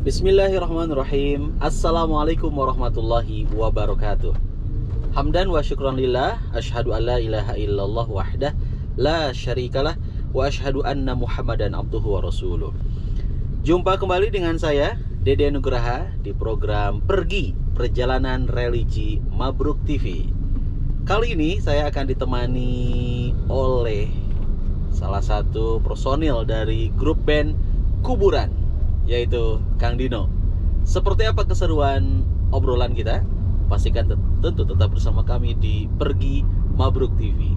Bismillahirrahmanirrahim. Assalamualaikum warahmatullahi wabarakatuh. Hamdan wa syukran lillah, asyhadu an la ilaha illallah wahdah la syarikalah wa asyhadu anna Muhammadan abduhu wa rasuluh. Jumpa kembali dengan saya Dede Nugraha di program Pergi Perjalanan Religi Mabruk TV. Kali ini saya akan ditemani oleh salah satu personil dari grup band Kuburan, yaitu Kang Dino. Seperti apa keseruan obrolan kita? Pastikan tentu tetap bersama kami di Pergi Mabruk TV.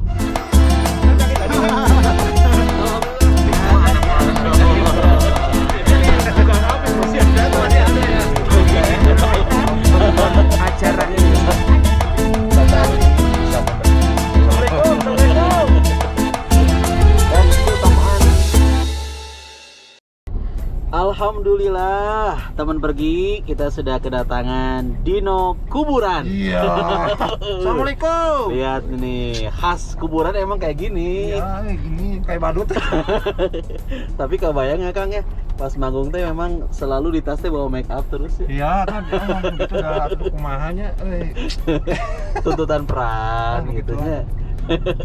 Alhamdulillah, teman pergi, kita sudah kedatangan Dino Kuburan. Iya. Assalamualaikum. Lihat ini, khas kuburan emang kayak gini. Iya, gini kayak badut. Tapi kebayang ya Kang ya, pas manggung teh memang selalu di tas teh bawa make up terus ya. Iya, kan emang gitu dah kumahanya. Tuntutan peran gitu ya.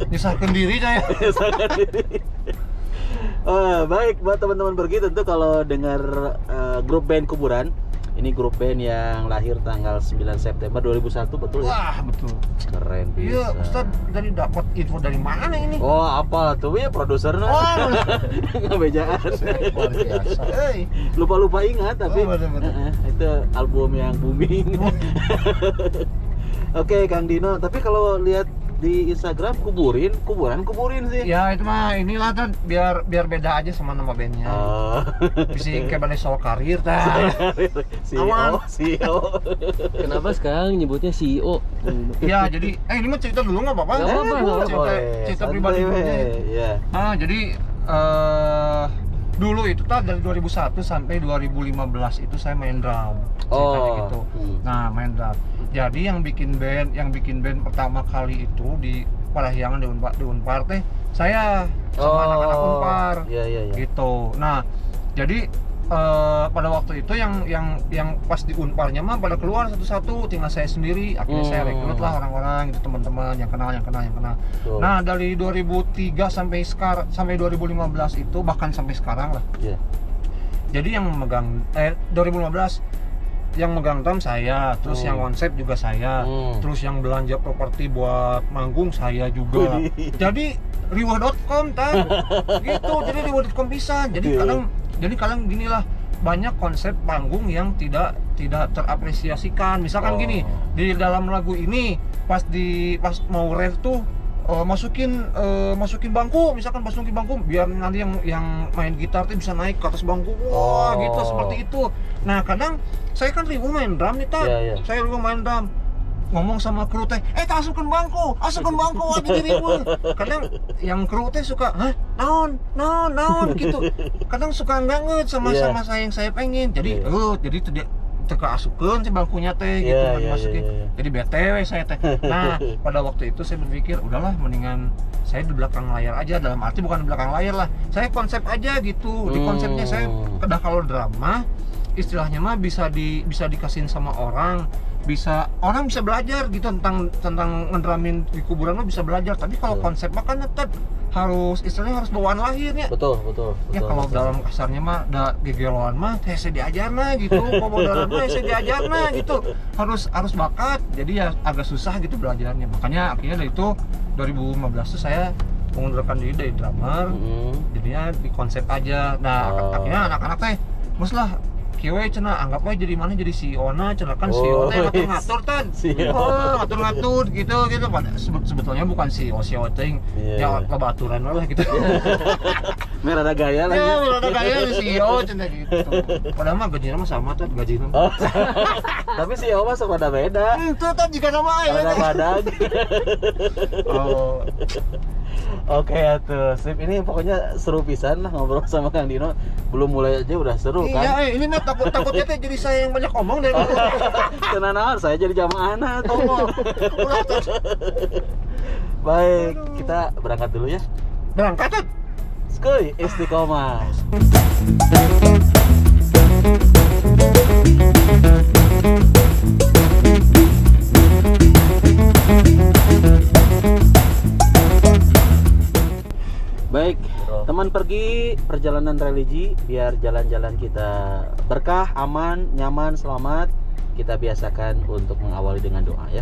Nyusahkan diri saya. Baik, buat teman-teman pergi, tentu kalau dengar grup band Kuburan, ini grup band yang lahir tanggal 9 September 2001, betul ya? Wah, betul. Keren bisa. Iya, Ustaz, dari dapat info dari mana ini? Oh, apa tuh ya produsernya? Oh, ngebejaan. luar biasa. Lupa-lupa ingat tapi betul. itu album yang booming. Oke, Kang Dino, tapi kalau lihat di Instagram kuburin sih. Ya itu mah inilah kan biar beda aja sama nama bandnya. Bisa kayak balai soal karir dah. CEO. Kenapa sekarang nyebutnya CEO? Ya jadi ini mah cerita dulu nggak apa-apa? Nggak apa-apa. Cerita pribadi dulu aja. Iya. Jadi dulu itu dari 2001 sampai 2015 itu saya main drum. Ceritanya gitu. Nah, main drum. Jadi yang bikin band pertama kali itu di Parahyangan di Unpar teh saya sama anak-anak Unpar. Iya. Gitu. Nah, jadi pada waktu itu yang pas di Unparnya mah pada keluar satu-satu, tinggal saya sendiri. Akhirnya saya rekrut lah orang-orang gitu, teman-teman yang kenal. Nah, dari 2003 sampai 2015 itu bahkan sampai sekarang lah. Iya. Jadi yang memegang 2015 yang megang drum saya, terus yang konsep juga saya, terus yang belanja properti buat manggung saya juga. Jadi riwah.com gitu. Jadi riwah.com bisa. Jadi kadang ginilah, banyak konsep panggung yang tidak terapresiasikan. Misalkan gini, di dalam lagu ini pas mau ref tuh masukin bangku, misalkan masukin bangku biar nanti yang main gitar tuh bisa naik ke atas bangku. Wah, gitu seperti itu. Nah, kadang saya kan ribu main drum nih, saya ribu main drum. Ngomong sama kru teh, asupkan bangku aja ribu. Kadang yang kru teh suka, naon gitu. Kadang suka nggak sama saya yang saya pengen. Jadi itu dia terkeasukeun si bangkunya teh gitu, masukin. Jadi BTW saya teh. Nah, pada waktu itu saya berpikir, udahlah mendingan saya di belakang layar aja, dalam arti bukan di belakang layar lah. Saya konsep aja gitu. Di konsepnya saya kalau drama istilahnya mah bisa dikasihin sama orang. Orang bisa belajar gitu tentang ngedramin di kuburan mah bisa belajar, tapi kalau konsep mah kan tetap harus bawaan lahirnya. Betul. Ya kalau dalam kasarnya mah gegeloan mah saya diajarna gitu, pemodalana mah saya diajarna gitu. Harus bakat. Jadi ya agak susah gitu belajarnya. Makanya akhirnya dari itu 2015 tuh saya mengundurkan diri dari drummer. Jadinya di konsep aja. Nah, akhirnya anak-anak teh muslah kiwe cenah anggap aja jadi mana jadi CEO na cenah kan CEO teh ngatur tan. Ngatur gitu. Sebetulnya bukan CEO teh. Ya loba aturan lah gitu. Merah ada gaya lagi. Ya, merah ada gaya di CEO cenah gitu. Padahal mah gajinya mah sama tuh gajinya. Tapi CEO mah sok beda. Itu tah jika nama aya. Ada badag. Oke atuh, sip. Ini pokoknya seru pisan lah ngobrol sama Kang Dino. Belum mulai aja udah seru kan? Iya, ini mah takutnya teh jadi saya yang banyak ngomong dari dulu. Tenang, saya jadi jamaah tuh. Baik, kita berangkat dulu ya. Berangkat tuh. Skuy, istiqomah. perjalanan religi, biar jalan-jalan kita berkah, aman, nyaman, selamat, kita biasakan untuk mengawali dengan doa ya.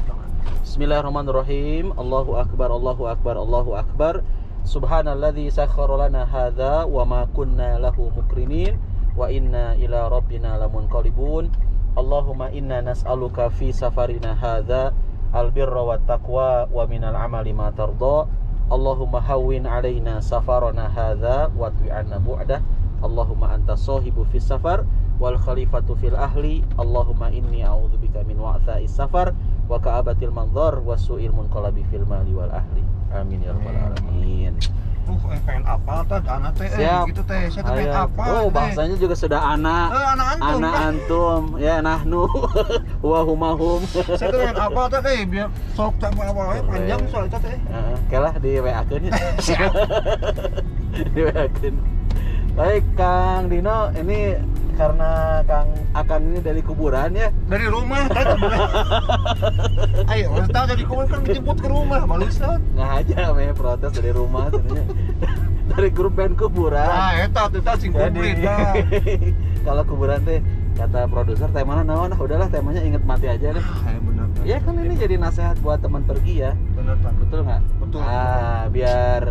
Bismillahirrahmanirrahim. Allahu akbar, Allahu akbar, Allahu akbar. Subhanalladzi sakhkhara lana hadza wa ma kunna lahu muqrinin wa inna ila rabbina lamunqalibun. Allahumma inna nas'aluka fi safarina hadza albirra wat taqwa wa minal amali ma tarda. Allahumma hawwin alaina safarana hadza wa tu'anna bu'dah. Allahumma anta sahibu fis safar wal khalifatu fil ahli. Allahumma inni a'udzubika min wa'tha'is safar wa ka'abatil manzar wa su'il munqalabi fil mali wal ahli. Amin ya rabbal alamin. Pengen apa teh anak teh gitu teh. Saya pengen apa? Oh, bahasanya juga sudah anak. Anak antum ya nahnu wa humahum. Saya pengen apa teh biar sok tak apa-apa panjang soal itu teh. Oke lah di WA-keun ya. Di WA-keun. Baik Kang Dino, ini karena Kang Akan ini dari kuburan ya. Dari rumah kan. Ayo, tahu dari kuburan kan dijemput ke rumah, malusan. Nggak aja me protes dari rumah sebenarnya. Dari grup band kuburan. Ah, eta sing kuburan. Kalau kuburan teh kata produser temanya naon, udahlah temanya inget mati aja deh. Benar. Ya kan ini jadi nasihat buat teman pergi ya. Benar, Pak. Betul nggak? Betul. Biar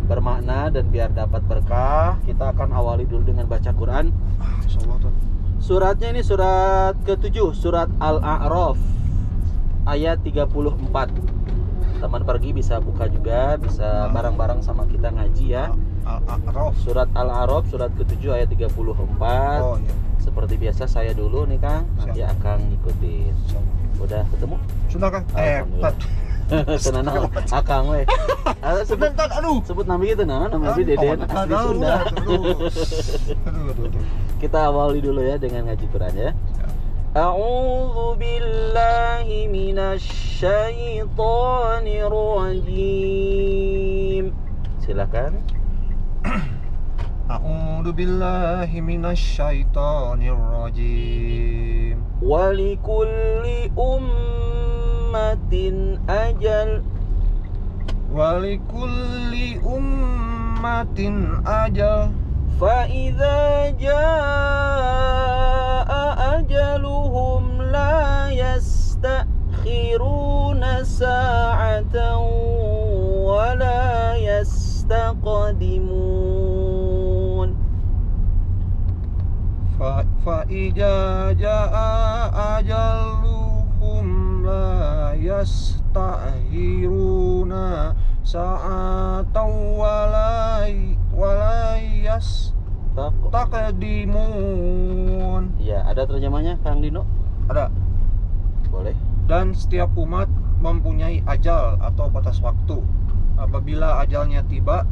bermakna dan biar dapat berkah, kita akan awali dulu dengan baca Quran. Insyaallah tuh. Suratnya ini surat ke-7, surat Al-A'raf ayat 34. Teman pergi bisa buka juga, bisa bareng-bareng sama kita ngaji ya. Al-A'raf. Surat Al-A'raf surat ke-7 ayat 34. Oh iya. Seperti biasa saya dulu nih Kang, nanti akan ngikutin. Udah ketemu? Sudah Kang. Tenang, Akang we. Sebut nama gitu nama asli Deden, asli Sunda. Aduh. Kita awali dulu ya dengan ngaji Quran ya. A'udzu billahi minasy syaithanir rajim. Silakan. A'udzu billahi minasy syaithanir rajim. Walikulli ummatin ajal. Walikulli ummatin ajal. فَإِذَا جَاءَ أَجَلُهُمْ لَا يَسْتَأْخِرُونَ سَاعَةً وَلَا يَسْتَقْدِمُونَ فَإِذَا جَاءَ أَجَلُهُمْ لَا يَسْتَأْخِرُونَ سَاعَةً وَلَا يَسْتَقْدِمُونَ. Ya, ada terjemahnya Kang Dino? Ada. Boleh. Dan setiap umat mempunyai ajal atau batas waktu. Apabila ajalnya tiba,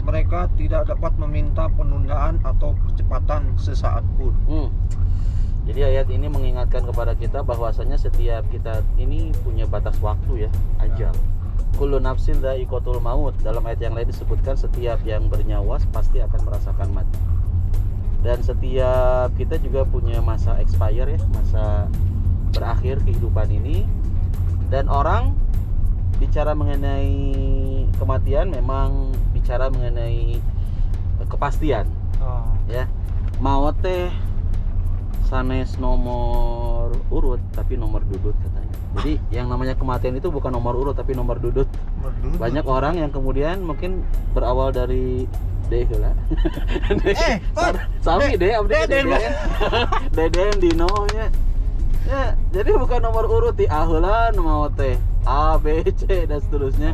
mereka tidak dapat meminta penundaan atau percepatan sesaat pun. Jadi ayat ini mengingatkan kepada kita bahwasanya setiap kita ini punya batas waktu ya, ajal. Kullu nafsin dha'iqatul maut. Dalam ayat yang lain disebutkan setiap yang bernyawa pasti akan merasakan mati. Dan setiap kita juga punya masa expire ya, masa berakhir kehidupan ini. Dan orang bicara mengenai kematian memang bicara mengenai kepastian. Ya. Maut teh sanes nomor urut tapi nomor dudut katanya. Jadi yang namanya kematian itu bukan nomor urut tapi nomor dudut. Banyak orang yang kemudian mungkin berawal dari D lah. Sami D abdi Deden Dino nya. Ya, jadi bukan nomor urut di ahulan mau teh A, B, C dan seterusnya.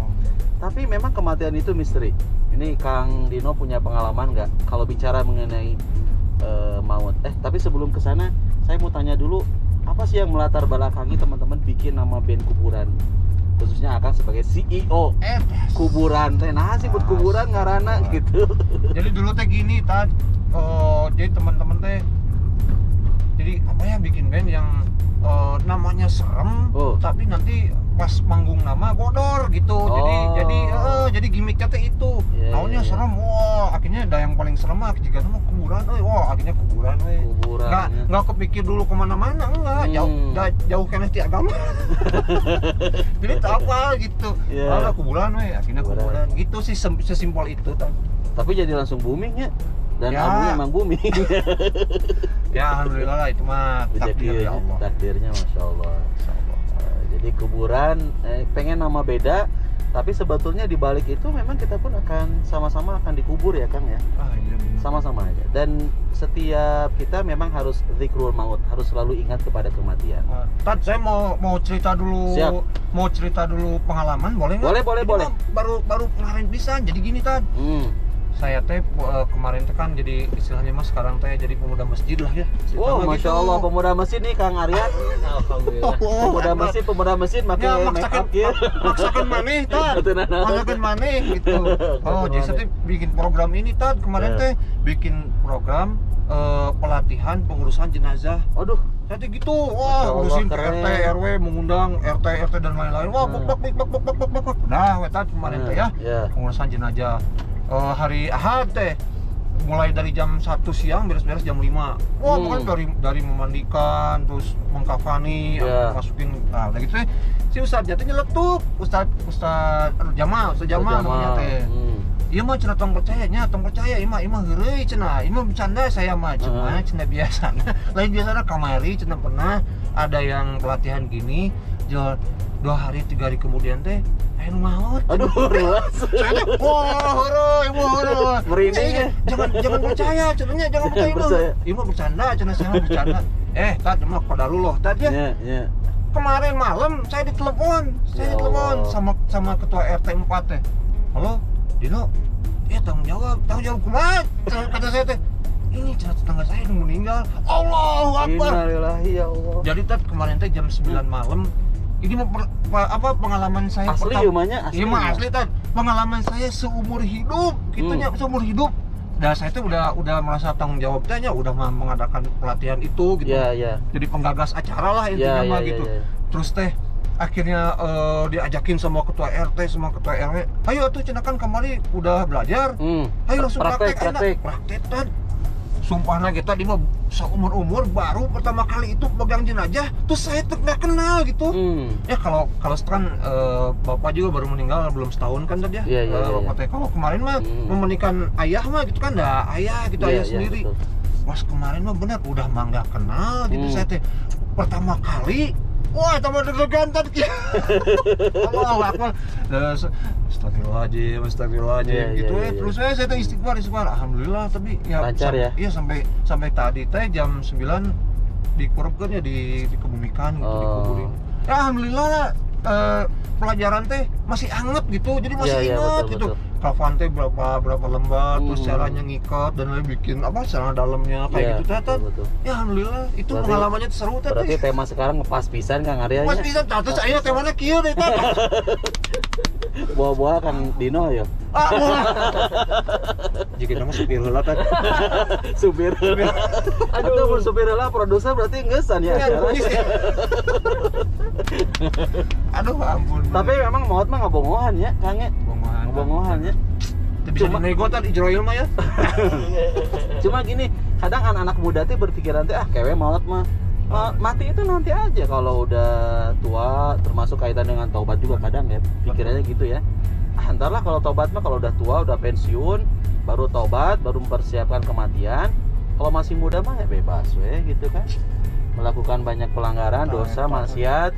Tapi memang kematian itu misteri. Ini Kang Dino punya pengalaman nggak kalau bicara mengenai maut? Tapi sebelum ke sana, saya mau tanya dulu, apa sih yang melatar belakangi teman-teman bikin nama band kuburan? Khususnya Akang sebagai CEO kuburan teh. Nah, sih buat kuburan ngarana gitu. Jadi dulu teh gini, jadi teman-teman teh jadi apa ya bikin band yang namanya serem, tapi nanti pas manggung nama bodor gitu. Jadi gimmicknya teh itu. Naunya serem, wah akhirnya ada yang paling serem mah jika nama kuburan, wah akhirnya kuburan, nggak kepikir dulu kemana-mana, enggak jauh kena ti agama. Jadi apa gitu, kuburan, akhirnya kuburan gitu sih, sesimpel itu. Tapi jadi langsung booming ya. Dan Ya. abunya emang bumi. Ya alhamdulillah lah, itu mah takdir ya Allah. Takdirnya Masya Allah. Jadi kuburan pengen nama beda, tapi sebetulnya di balik itu memang kita pun akan sama-sama akan dikubur ya Kang ya. Ah iya benar. Sama-sama aja. Dan setiap kita memang harus zikrul maut, harus selalu ingat kepada kematian. Tad, saya mau cerita dulu. Siap. Mau cerita dulu pengalaman, boleh nggak? Boleh. Ini mah baru kemarin bisa. Jadi gini Tad, saya teh kemarin teh kan jadi istilahnya mas sekarang teh jadi pemuda masjid lah ya. Oh, Masya Allah, pemuda masjid nih Kang Aryan. Alhamdulillah. Pemuda masjid make Ya, make up kieu. maksakan maneh Tad. Betul, nah. Maksakan maneh gitu. Oh, jadi saya teh bikin program ini Tad. Kemarin teh bikin program pelatihan pengurusan jenazah. Aduh, Saya teh gitu, Masya wah Allah, ngurusin keren. RT, RW, mengundang RT dan lain-lain. Wah, bak. Nah, wetan kemarin teh ya, pengurusan jenazah. Hari Ahad teh, mulai dari jam 1 siang beres-beres jam 5. Wah, pokoknya dari memandikan, terus mengkafani, masukin, nah udah gitu teh. Si Ustadznya teh nyeletuk, Ustadz Jamal namanya teh. Iya mah cenah tong percaya, imah heureuy cenah, imah bercanda saya mah cenah biasa. Lain biasanya kamari cenah pernah ada yang pelatihan gini, 2 hari 3 hari kemudian teh ayo maut. Aduh, luas. Wah, heureuy. Merinding. Jangan percaya cenahnya, jangan percaya. Imah bercanda cenah saya mah bercanda. Tad mah qadarullah Tad ya. Iya. Kemarin malam saya ditelepon sama ketua RT 4 teh. Halo, Dino, tanggung jawab kumaha? Kata saya teh, ini tetangga saya yang meninggal. Allahu Akbar. Innalillahi ya Allah. Jadi Tad kemarin teh jam 9 malam. Ini pengalaman saya Asli pertama. umanya asli. Iya mah asli Tad. Pengalaman saya seumur hidup, gitunya seumur hidup. Dan saya tuh udah merasa tanggung jawab tanya, udah mengadakan pelatihan itu gitu. Iya. Jadi penggagas acara lah intinya mah gitu. Terus teh akhirnya diajakin sama ketua RT sama ketua RW, ayo tuh cenah kan kemarin udah belajar, ayo langsung praktek. Tan. Sumpahna kita di mah seumur baru pertama kali itu pegang jenazah, terus saya tuh nggak kenal gitu. Ya kalau sekarang bapak juga baru meninggal belum setahun kan tadi ya. Iya. Kalau kemarin mah memandikan ayah mah gitu kan, dah ayah gitu, ayah sendiri. Pas kemarin mah benar udah mah nggak kenal gitu. Saya teh pertama kali, wah tambah deg-degan tadi. Allahu Akbar. Astagfirullahaladzim gitu ya. Terus saya teh istighfar. Alhamdulillah, tapi ya lancar ya. Iya sampai tadi teh jam 9 dikurupkeun ya, dikebumikan gitu, dikuburin. Ya alhamdulillah lah, pelajaran teh masih anget gitu. Jadi masih ingat gitu. Kafan teh berapa lembar, terus caranya ngikat dan lain bikin celana dalamnya kayak gitu teh. Ya alhamdulillah itu berarti, pengalamannya seru teh. Berarti tema sekarang ngepas pisan Kang Arya. Pas pisan terus saya temanya kieu deh teh. Bawa-bawa Kang Dino ya. Jika nama supir heula teh. Supir. Aduh, supir heula produser berarti ngeusan ya acara. Aduh ampun. Tapi memang maut mah ngabongohan ya, Kang ya. Ngabongohan ya. Bisa dinego tadi Israel mah ya. Cuma gini, kadang anak-anak muda teh berpikiran teh kewe maut mah. Mati itu nanti aja kalau udah tua, termasuk kaitan dengan taubat juga kadang ya. Pikirannya gitu ya. Entarlah kalau taubat mah kalau udah tua, udah pensiun, baru taubat, baru mempersiapkan kematian. Kalau masih muda mah ya bebas gitu kan. Melakukan banyak pelanggaran, dosa, maksiat.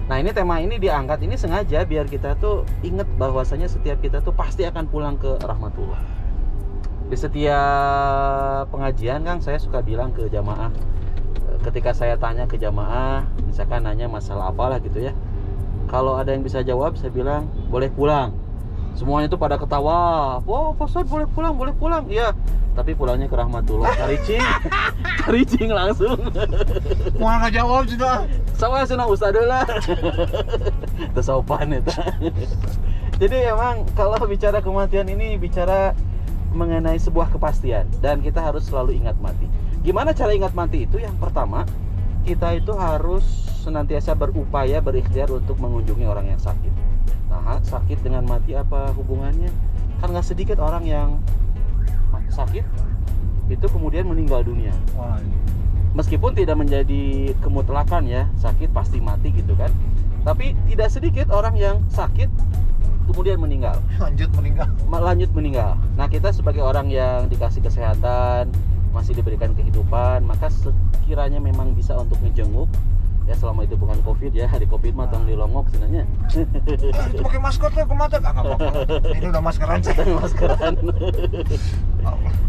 Nah ini tema ini diangkat ini sengaja biar kita tuh inget bahwasanya setiap kita tuh pasti akan pulang ke rahmatullah. Di setiap pengajian Kang saya suka bilang ke jamaah, ketika saya tanya ke jamaah, misalkan nanya masalah apalah gitu ya, kalau ada yang bisa jawab saya bilang boleh pulang. Semuanya tuh pada ketawa, wah Pak Ustadz boleh pulang, iya. Tapi pulangnya ke rahmatullah, caricing langsung. Mau nggak jawab sudah. Sama senang Ustadz lah. Tersopan itu. Jadi emang kalau bicara kematian ini bicara mengenai sebuah kepastian dan kita harus selalu ingat mati. Gimana cara ingat mati itu? Yang pertama, kita itu harus senantiasa berupaya berikhtiar untuk mengunjungi orang yang sakit. Nah, sakit dengan mati apa hubungannya? Kan nggak sedikit orang yang sakit itu kemudian meninggal dunia. Wah. Meskipun tidak menjadi kemutlakan ya, sakit pasti mati gitu kan. Tapi tidak sedikit orang yang sakit kemudian meninggal. Lanjut meninggal. Nah, kita sebagai orang yang dikasih kesehatan, masih diberikan kehidupan, maka sekiranya memang bisa untuk ngejenguk, ya selama itu bukan covid ya, hari covid mah tong dilongok sebenarnya. Itu pakai masker tuh ke mata enggak apa-apa. Ini udah maskeran sih. Maskeran.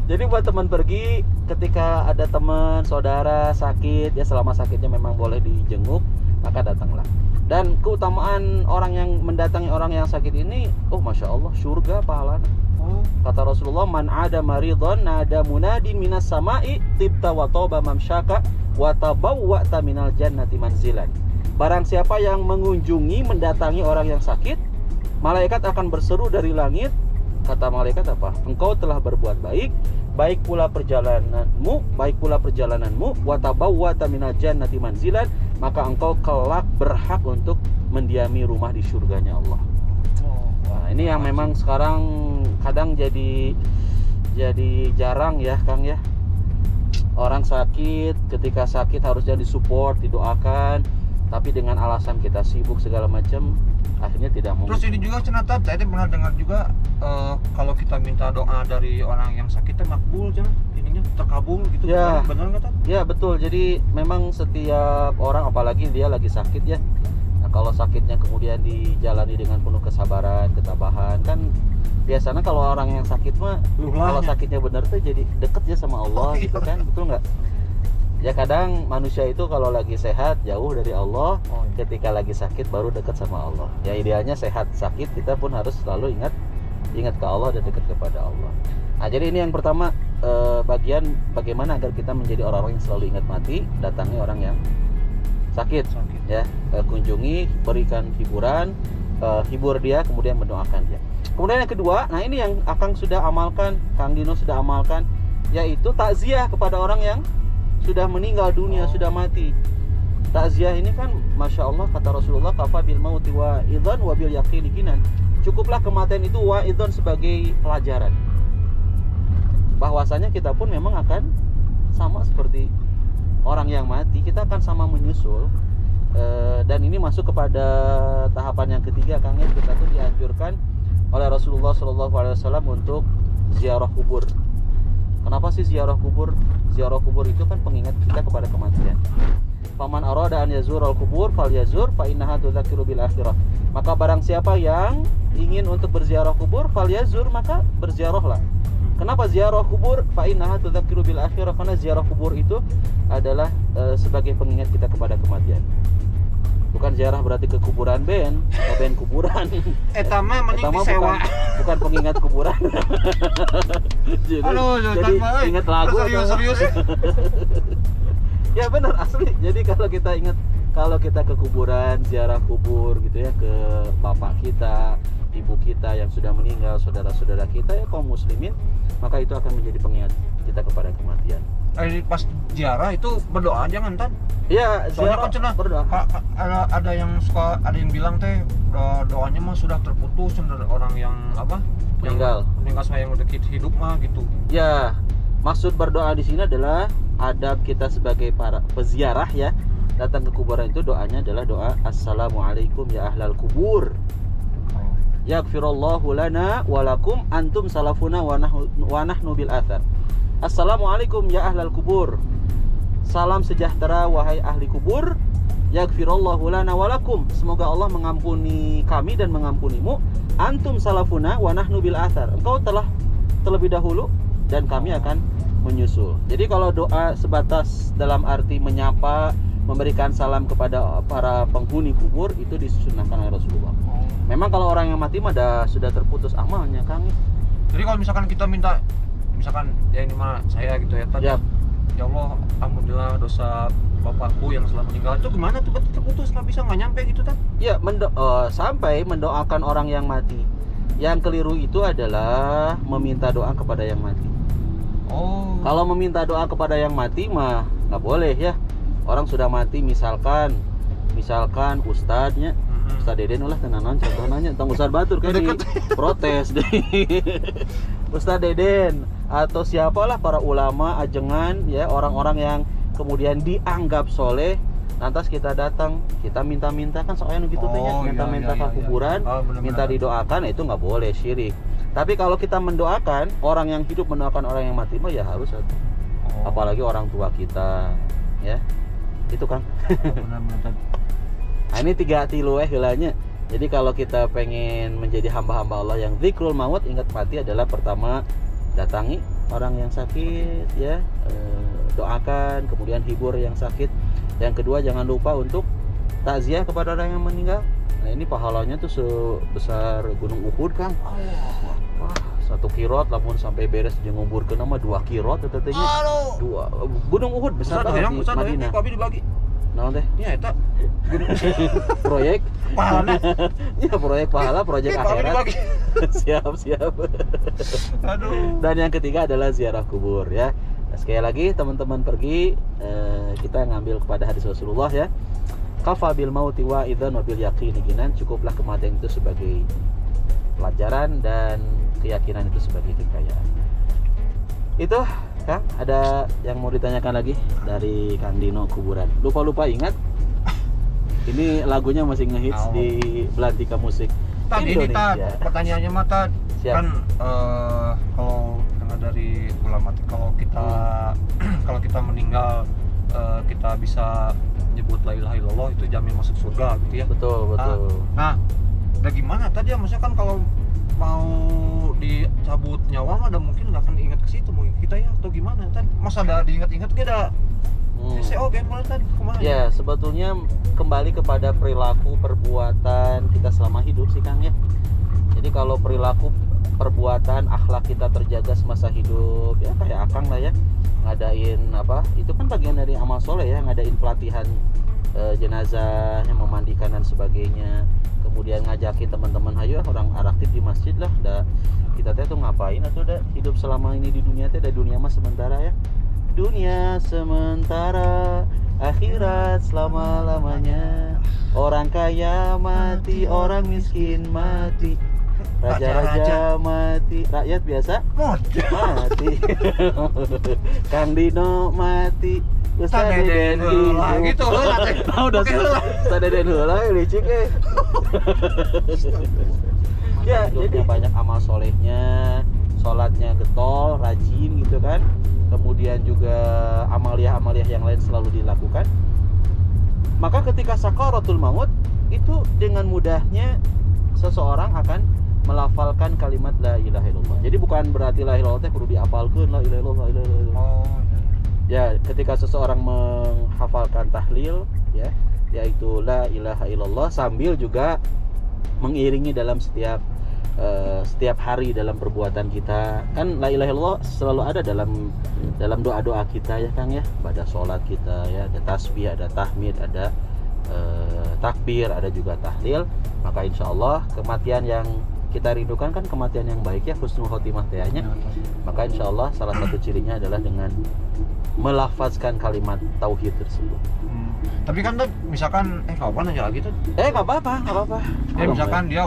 Jadi buat teman pergi, ketika ada teman, saudara sakit, ya selama sakitnya memang boleh dijenguk, maka datanglah. Dan keutamaan orang yang mendatangi orang yang sakit ini, oh masya Allah, surga pahalanya. Kata Rasulullah, man ada maridon nada munadin minas sama'i tibta wa toba mamsyaka wa tabawwa'ta minal jannati manzilan. Barang siapa yang mengunjungi, mendatangi orang yang sakit, malaikat akan berseru dari langit. Kata malaikat apa? Engkau telah berbuat baik, baik pula perjalananmu, wa tabawwa'ta minal jannati manzilan, maka engkau kelak berhak untuk mendiami rumah di surganya Allah. Nah, ini yang memang sekarang kadang jadi jarang ya Kang ya. Orang sakit, ketika sakit harusnya disupport, didoakan, tapi dengan alasan kita sibuk segala macam, akhirnya tidak mungkin. Terus ini juga cenata, saya pernah dengar juga kalau kita minta doa dari orang yang sakit makbul, ininya terkabul gitu. Ya. Benar nggak Tan? Ya betul. Jadi memang setiap orang, apalagi dia lagi sakit ya. Nah, kalau sakitnya kemudian dijalani dengan penuh kesabaran, ketabahan, kan biasanya kalau orang yang sakit mah, kalau sakitnya benar tuh jadi deket ya sama Allah gitu kan, betul nggak? Ya kadang manusia itu kalau lagi sehat jauh dari Allah, ketika lagi sakit baru dekat sama Allah. Ya idealnya sehat sakit kita pun harus selalu ingat ke Allah dan dekat kepada Allah. Nah jadi ini yang pertama, bagian bagaimana agar kita menjadi orang-orang yang selalu ingat mati, datangi orang yang sakit. Ya, kunjungi, berikan hiburan, hibur dia, kemudian mendoakan dia. Kemudian yang kedua, nah ini yang Akang sudah amalkan, Kang Dino sudah amalkan, yaitu takziah kepada orang yang sudah meninggal dunia, sudah mati. Takziah ini kan masya Allah, kata Rasulullah, kafa bil mauti wa idzan wa bil yaqini kinan. Cukuplah kematian itu wa idzan sebagai pelajaran bahwasanya kita pun memang akan sama seperti orang yang mati, kita akan sama menyusul. Dan ini masuk kepada tahapan yang ketiga, Kang ya, kita tuh dianjurkan oleh Rasulullah SAW untuk ziarah kubur. Kenapa sih ziarah kubur? Ziarah kubur itu kan pengingat kita kepada kematian. Faman arada an yazurul kubur falyazur fa innaha tudzakiru bil akhirah. Maka barang siapa yang ingin untuk berziarah kubur falyazur, maka berziarahlah. Kenapa ziarah kubur? Fa innaha tudzakiru bil akhirah, karena ziarah kubur itu adalah sebagai pengingat kita kepada kematian. Bukan ziarah berarti ke kuburan band kuburan. Etama mending disewa. Bukan pengingat kuburan. jadi ingat lagu serius. Ya benar, asli. Jadi kalau kita ke kuburan, ziarah kubur gitu ya, ke bapak kita, ibu kita yang sudah meninggal, saudara-saudara kita ya kaum muslimin, maka itu akan menjadi pengingat kita kepada kematian. Pas ziarah itu berdoa jangan Tan? Iya, ziarah kan berdoa. Ada yang bilang teh doanya mah sudah terputus dari orang yang meninggal saya yang udah hidup mah gitu. Ya, maksud berdoa di sini adalah adab kita sebagai para peziarah ya. Datang ke kuburan itu doanya adalah doa assalamualaikum ya ahlal kubur. Yaghfirullahu lana walakum antum salafuna wa nahnu bil athar. Assalamualaikum ya ahlal kubur. Salam sejahtera wahai ahli kubur. Yaghfirullahu lana walakum. Semoga Allah mengampuni kami dan mengampunimu. Antum salafuna wa nahnu bil athar. Engkau telah terlebih dahulu dan kami akan menyusul. Jadi kalau doa sebatas dalam arti menyapa, memberikan salam kepada para penghuni kubur, itu disunahkan oleh Rasulullah. Memang kalau orang yang mati mah sudah terputus amalnya, Kang. Jadi kalau misalkan kita minta, misalkan ya ini mah saya gitu ya, tadi. Ya Allah, alhamdulillah dosa bapakku yang telah meninggal, itu gimana tuh terputus, nggak nyampe gitu kan? Ya, sampai mendoakan orang yang mati. Yang keliru itu adalah meminta doa kepada yang mati. Kalau meminta doa kepada yang mati mah nggak boleh ya. Orang sudah mati, misalkan ustadznya, Ustadz Deden ulah tenanan contohnya, tong Ustadz Batur kan di protes deh. Ustadz Deden atau siapalah para ulama ajengan ya, orang-orang yang kemudian dianggap soleh. lantas kita datang, kita minta-minta kan soalnya gitu teh Oh, minta-minta iya, ke kuburan, Oh, benar-benar. minta didoakan, itu nggak boleh, syirik. Tapi kalau kita mendoakan orang yang hidup, mendoakan orang yang mati mah ya harus, Oh, apalagi orang tua kita, ya itu kan. benar-benar. Nah, ini 3 tilu heulanya. Jadi kalau kita pengen menjadi hamba-hamba Allah yang zikrul maut, ingat mati adalah pertama datangi orang yang sakit, ya, doakan, kemudian hibur yang sakit. Yang kedua, jangan lupa untuk takziah kepada orang yang meninggal. Nah, ini pahalanya tuh sebesar gunung Uhud, Kang. Wah, 1 kirot lamun sampai beres jeung ngumburkeun mah 2 kirot eta teh nya. Gunung Uhud besar banget di Madinah. Tapi dibagi. Naon teh? Ya eta Proyek pahalana. ya, proyek pahala, proyek Tapi akhirat. dibagi. Siap. Aduh. Dan yang ketiga adalah ziarah kubur, ya. Nah, sekali lagi teman-teman pergi, kita ngambil kepada hadis Rasulullah, ya. Kafa bil mauti wa idzan wa bil yaqini ginan. Cukuplah kematian itu sebagai pelajaran dan keyakinan itu sebagai kekayaan. Itu, Kang, ada yang mau ditanyakan lagi dari Kang Dino kuburan? Lupa ingat? Ini lagunya masih ngehits di Belantika Musik Tadi ini Indonesia. pertanyaannya mah Tad, Siap. kan kalau dengar dari ulama kalau kita meninggal kita bisa nyebut la ilaha illallah, itu jamin masuk surga gitu ya. Betul. Nah, udah gimana tadi ya, maksudnya kan kalau mau dicabut nyawa mah ada mungkin nggak akan ingat ke situ mungkin kita ya, atau gimana Tad? Masa ada diingat-ingat gitu ada CO game tadi kemana? Ya, sebetulnya kembali kepada perilaku perbuatan kita selama hidup sih, Kang, ya. Jadi kalau perilaku perbuatan akhlak kita terjaga semasa hidup, ya kayak Akang lah ya, ngadain apa, itu kan bagian dari amal soleh ya, ngadain pelatihan jenazah, yang memandikan dan sebagainya, kemudian ngajakin teman-teman, ayo orang aktif di masjid lah, kita tuh ngapain atau hidup selama ini di dunia teh, dunia mah sementara ya, dunia sementara, akhirat selama-lamanya, orang kaya mati, orang miskin mati, raja-raja mati, rakyat biasa mati. Kang Dino mati, Ustaz Deden gitu lah. udah Ustaz Deden heula licik ya, jadi banyak amal solehnya, sholatnya getol, rajin gitu kan. Kemudian juga amaliah-amaliah yang lain selalu dilakukan. Maka ketika sakaratul maut itu dengan mudahnya seseorang akan melafalkan kalimat la ilaha illallah. Jadi bukan berarti la ilaha illallah teh kudu diapalkeun la ilaha illallah, la ilaha illallah. Oh, Ya, ketika seseorang menghafalkan tahlil, ya, yaitu la ilaha illallah, sambil juga mengiringi dalam setiap hari dalam perbuatan kita. Kan la ilaha illallah selalu ada dalam doa-doa kita ya, Kang ya. Pada sholat kita ya, ada tasbih, ada tahmid, ada takbir, ada juga tahlil. Maka insya Allah kematian yang kita rindukan kan kematian yang baik ya, husnul khotimah tehnya. Maka insya Allah salah satu cirinya adalah dengan melafazkan kalimat tauhid tersebut. Tapi kan tuh misalkan kapan aja lagi tuh. Nggak apa-apa. Ya misalkan dia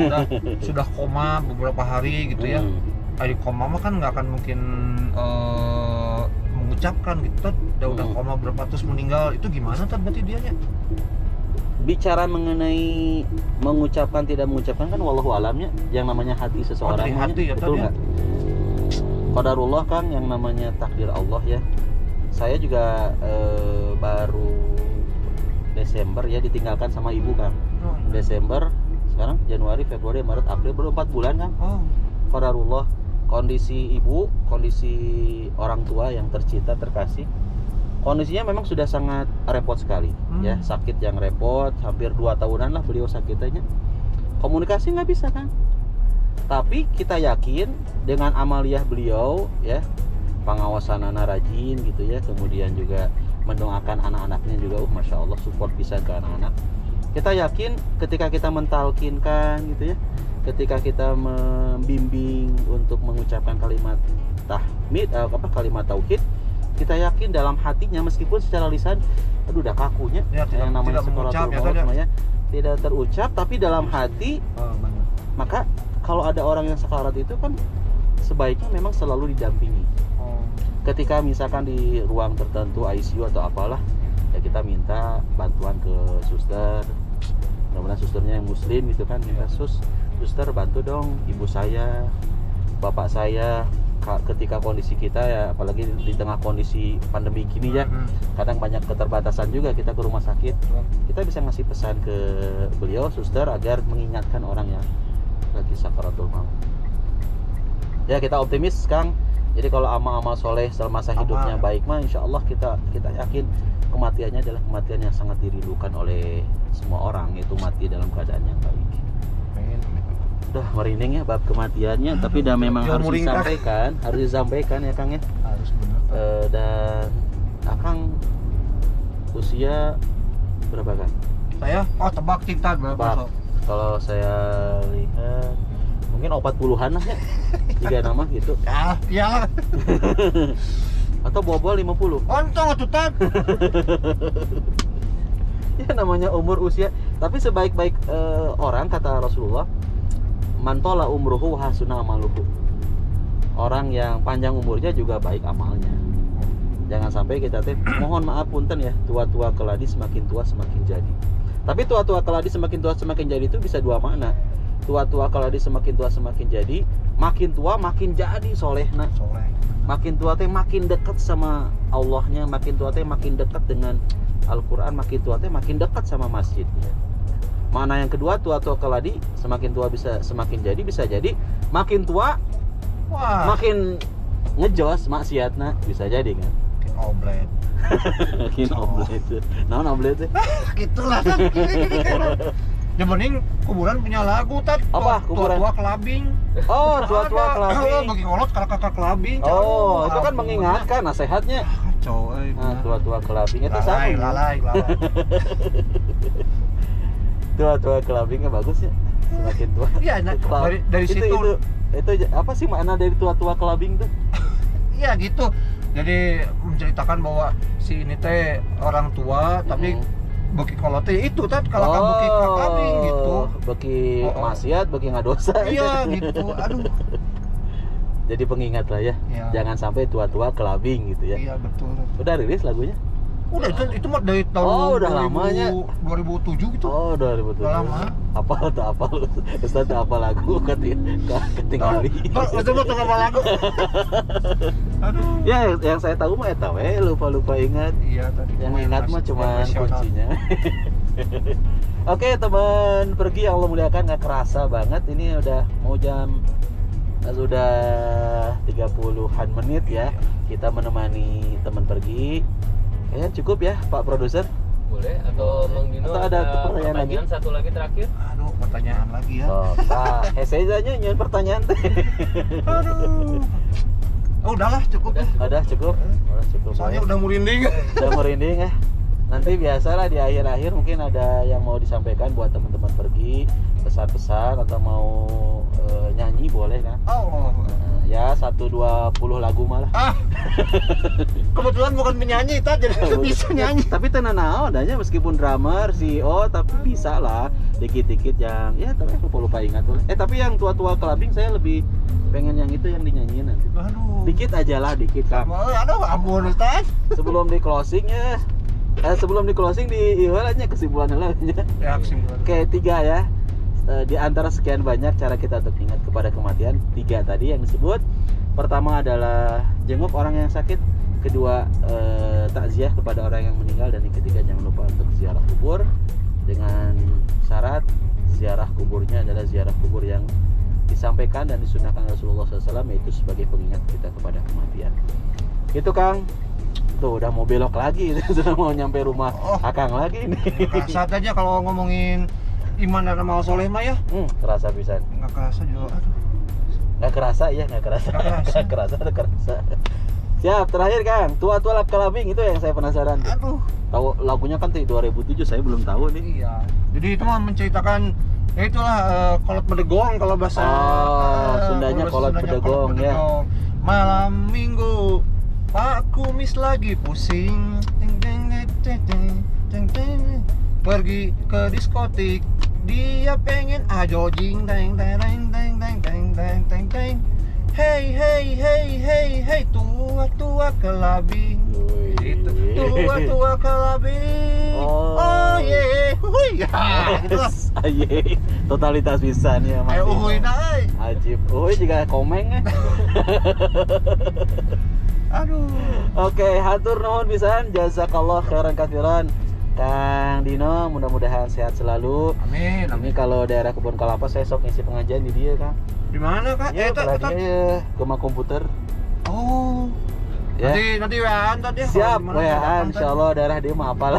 sudah koma beberapa hari gitu ya. Di koma mah kan nggak akan mungkin mengucapkan gitu. Dia udah koma berapa terus meninggal, itu gimana tuh berarti dianya? Bicara mengenai mengucapkan tidak mengucapkan kan wallahu alamnya, yang namanya hati seseorang. Dari hati ya, betul nggak? Qadarullah kan yang namanya takdir Allah ya. Saya juga baru Desember ya ditinggalkan sama ibu, Kang. Desember, sekarang Januari, Februari, Maret, April, baru 4 bulan, Kang. Qadarullah, kondisi ibu, kondisi orang tua yang tercinta, terkasih, kondisinya memang sudah sangat repot sekali ya, sakit yang repot, hampir 2 tahunan lah beliau sakitnya. Komunikasi nggak bisa, Kang. Tapi kita yakin dengan amaliyah beliau ya, pengawasan anak rajin gitu ya, kemudian juga mendoakan anak-anaknya juga, masya Allah support bisa ke anak-anak. Kita yakin ketika kita mentalkinkan gitu ya, ketika kita membimbing untuk mengucapkan kalimat tahmid, kalimat tauhid, kita yakin dalam hatinya meskipun secara lisan aduh udah kakunya ya, yang namanya mengucap ya, tidak terucap, tapi dalam hati. Maka kalau ada orang yang sekarat itu kan sebaiknya memang selalu didampingi. Ketika misalkan di ruang tertentu ICU atau apalah, ya kita minta bantuan ke suster, mudah-mudahan susternya yang muslim gitu kan, minta suster bantu dong ibu saya, bapak saya ketika kondisi kita ya, apalagi di tengah kondisi pandemi gini ya, kadang banyak keterbatasan juga kita ke rumah sakit, kita bisa ngasih pesan ke beliau suster agar mengingatkan orang yang lagi sakaratul maut. Ya kita optimis Kang. Jadi kalau amal-amal soleh selama masa hidupnya baik mah, insya Allah kita yakin kematiannya adalah kematian yang sangat dirindukan oleh semua orang, yaitu mati dalam keadaan yang baik. Udah merinding ya bab kematiannya, tapi dah memang harus disampaikan ya Kang ya. Harus benar. Dan Akang usia berapa Kang? Saya tebak cinta berapa? Kalau saya lihat mungkin 40-an lah ya. Tiga nama gitu. Ya. Atau bobol 50. Ontong atuh Tat. Ya namanya umur usia, tapi sebaik-baik orang kata Rasulullah, mantola umruhu hasuna amaluhu. Orang yang panjang umurnya juga baik amalnya. Jangan sampai kita mohon maaf punten ya, tua-tua keladi semakin tua semakin jadi. Tapi tua-tua keladi semakin tua semakin jadi itu bisa dua makna. Tua-tua keladi semakin tua semakin jadi, makin tua makin jadi solehna. Makin tua makin dekat sama Allahnya, makin tua makin dekat dengan Al-Quran, makin tua makin dekat sama masjidnya. Mana yang kedua, tua-tua keladi semakin tua bisa semakin jadi, bisa jadi makin tua makin ngejos maksiatna, bisa jadi kan. Makin oblet. Makin oblet. Naon oblet teh? Gitulah Tat. Ya mending kuburan punya lagu Tat. Apa kuburan? Tua-tua kelabing. Oh, tua-tua kelabing. Bagi kolot kakak kelabing. Oh, itu kan mengingatkan nasihatnya. Kacau Tua-tua kelabing itu sama. Lalai. Tua-tua kelabingnya bagus ya. Semakin tua. Iya, dari situ itu apa sih makna dari tua-tua kelabing tuh? Iya gitu. Jadi menceritakan bahwa si ini teh orang tua tapi beki kolot teh itu Tat kalau kamu beki kelabing gitu. Beki maksiat, beki ngadosa. Iya gitu. Aduh. Jadi pengingat lah ya. Jangan sampai tua-tua kelabing gitu ya. Iya betul. Udah rilis lagunya? Udah itu mah dari tahun udah lamanya. 2007 gitu. 2007. Udah lama. Apal Ustaz apa lagu ketinggali. Itu mah apa lagu? Aduh. Ya yang saya tahu mah eta we, lupa ingat. Iya tadi. Yang ingat mah cuma kuncinya. Oke, teman pergi yang Allah muliakan, nggak kerasa banget ini udah mau jam sudah 30-an menit ya. Kita menemani teman pergi. Kayaknya cukup ya Pak Produser. Boleh atau Mang Dino atau ada pertanyaan lagi? Satu lagi terakhir. Aduh, pertanyaan lagi ya. Hese aja nyian pertanyaan teh. Aduh. Udahlah cukup ya. Udah cukup. Soalnya udah merinding. Udah merinding ya. Nanti biasalah di akhir-akhir mungkin ada yang mau disampaikan buat teman-teman pergi, pesan-pesan atau mau nyanyi boleh kan? Ya 1-20 lagu malah. Kebetulan bukan penyanyi tadi, jadi bisa nyanyi. Tapi tenan naon adanya meskipun drummer, CEO, tapi bisa lah dikit-dikit yang ya tapi aku lupa ingat. Tapi yang tua-tua kelabing saya lebih pengen yang itu yang dinyanyiin nanti. Aduh. Dikit aja lah, dikit Kang. Aduh, ampun Ustaz. Sebelum di closing ya. Sebelum di closing di iwalanya kesimpulan lah. Ya kesimpulan. Oke, 3 ya. Di antara sekian banyak cara kita untuk ingat kepada kematian, 3 tadi yang disebut. Pertama adalah jenguk orang yang sakit, kedua takziah kepada orang yang meninggal, dan yang ketiga jangan lupa untuk ziarah kubur dengan syarat ziarah kuburnya adalah ziarah kubur yang disampaikan dan disunahkan Rasulullah SAW, yaitu sebagai pengingat kita kepada kematian. Itu Kang. Tuh udah mau belok lagi, sudah mau nyampe rumah Akang lagi nih. Saat aja kalau ngomongin iman dan amal soleh mah ya. Kerasa pisan. Nggak kerasa juga. Aduh. Nggak kerasa. Nggak kerasa. Siap, terakhir Kang. Tua-tua kelabing itu yang saya penasaran. Aduh. Tahu lagunya kan 2007, saya belum tahu nih. Iya. Jadi itu mah menceritakan ya itulah kolot bedegong kalau bahasa Sundanya kolot bedegong ya. Malam Minggu Pak Kumis lagi pusing, pergi ke diskotik, dia pengen jogging, hey tua kelabing, itu tua kelabing, ya gitu lah. Aye, totalitas pisan ya Mang Ayo Dino. uhuy na euy. Ajib. Juga komeng ya. Aduh. Oke, hatur nuhun pisan, jazakallah khairan katsiran. Kang Dino, mudah-mudahan sehat selalu. Amin. Ini kalau daerah Kebun Kelapa saya sok ngisi pengajian di dia, Kang. Di mana, Kak? Ya, Eta. ya, Gema Komputer. Oh. Ya. Nanti WA-an tadi ya. Siap, kalau di mana WA, datang insya tadi. Allah daerah dia mah apal.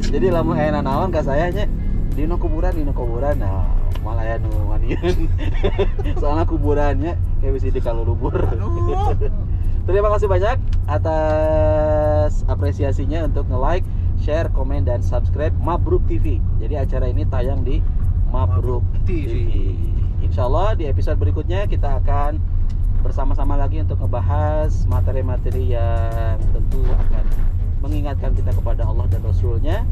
Jadi lamun aya naon ka saya nya, dino kuburan. Nah, malah ya nu manian. Soalnya kuburannya kayak bisa di Kalulubur. Aduh. Terima kasih banyak atas apresiasinya untuk nge-like, share, komen, dan subscribe Mabruk TV. Jadi acara ini tayang di Mabruk TV. Insya Allah di episode berikutnya kita akan bersama-sama lagi untuk ngebahas materi-materi yang tentu akan mengingatkan kita kepada Allah dan Rasulnya.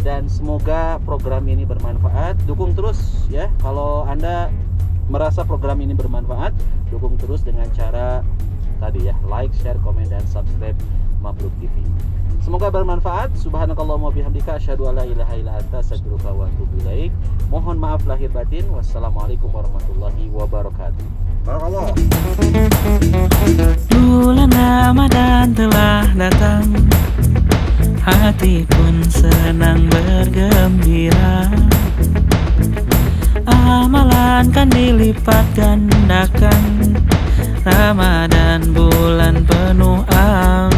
Dan semoga program ini bermanfaat. Dukung terus ya. Kalau Anda merasa program ini bermanfaat, dukung terus dengan cara tadi ya, like, share, komen, dan subscribe Mabruk TV. Semoga bermanfaat. Subhanakallahumma bihamdika asyhadu alla ilaha illa anta astaghfiruka wa atubu ilaik. Mohon maaf lahir batin. Wassalamualaikum warahmatullahi wabarakatuh. Barakallah. Bulan Ramadan telah datang, hati pun senang bergembira. Amalan kan dilipat gandakan, Ramadan bulan penuh amal.